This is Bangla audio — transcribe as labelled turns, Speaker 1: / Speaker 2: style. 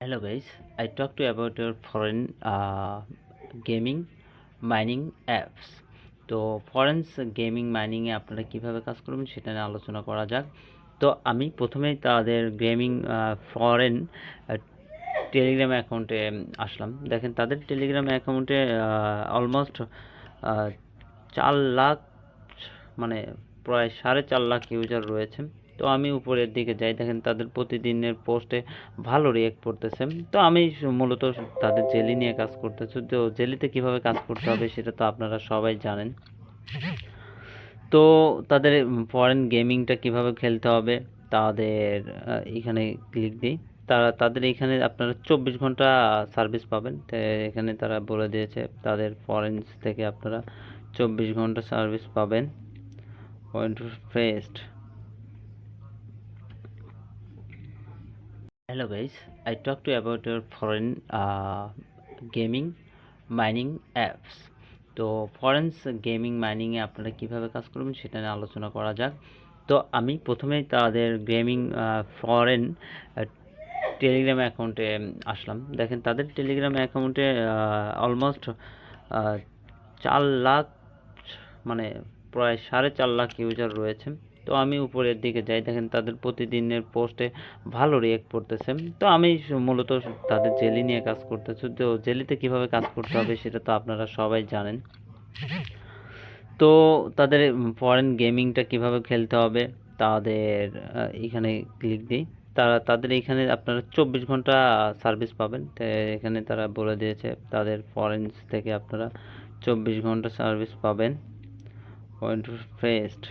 Speaker 1: Hello guys, I talk to you about your foreign gaming mining apps. তো ফরেন গেমিং মাইনিং এ আপনারা কিভাবে কাজ করবেন সেটা নিয়ে আলোচনা করা যাক। তো আমি প্রথমেই তাদের গেমিং ফরেন টেলিগ্রাম অ্যাকাউন্টে আসলাম। দেখেন তাদের টেলিগ্রাম অ্যাকাউন্টে অলমোস্ট 4 লাখ মানে প্রায় 4.5 লাখ ইউজার রয়েছে। তো আমি উপরের দিকে যাই, দেখেন তাদের প্রতিদিনের পোস্টে ভালো রিঅ্যাক্ট করতেছে। তো আমি মূলত তাদের জেলি নিয়ে কাজ করতেছি। তো জেলিতে কিভাবে কাজ করতে হবে সেটা তো আপনারা সবাই জানেন। তো তাদের ফরেন গেমিংটা কিভাবে খেলতে হবে তাদের এখানে ক্লিক দিই। তাদের এখানে আপনারা 24 ঘন্টা সার্ভিস পাবেন। তো এখানে তারা বলে দিয়েছে তাদের ফরেন্স থেকে আপনারা 24 ঘন্টা সার্ভিস পাবেন। Point fest. Hello guys, I talk to you about your foreign gaming mining apps. তো ফরেন গেমিং মাইনিং এ আপনারা কিভাবে কাজ করবেন সেটা নিয়ে আলোচনা করা যাক। তো আমি প্রথমেই তাদের গেমিং ফরেন টেলিগ্রাম অ্যাকাউন্টে আসলাম। দেখেন তাদের টেলিগ্রাম অ্যাকাউন্টে অলমোস্ট 4 লাখ মানে প্রায় 4.5 লাখ ইউজার রয়েছে। তো আমি উপরের দিকে যাই, দেখেন তাদের প্রতিদিনের পোস্টে ভালো রিঅ্যাক্ট করতেছে। তো আমি মূলত তাদের জেলি নিয়ে কাজ করতেছি। তো জেলিতে কিভাবে কাজ করতে হবে সেটা তো আপনারা সবাই জানেন। তো তাদের ফরেন গেমিংটা কিভাবে খেলতে হবে তাদের এখানে ক্লিক দিই। তাদের এখানে আপনারা 24 ঘন্টা সার্ভিস পাবেন। তো এখানে তারা বলে দিয়েছে তাদের ফরেন্স থেকে আপনারা 24 ঘন্টা সার্ভিস পাবেন। Point fest.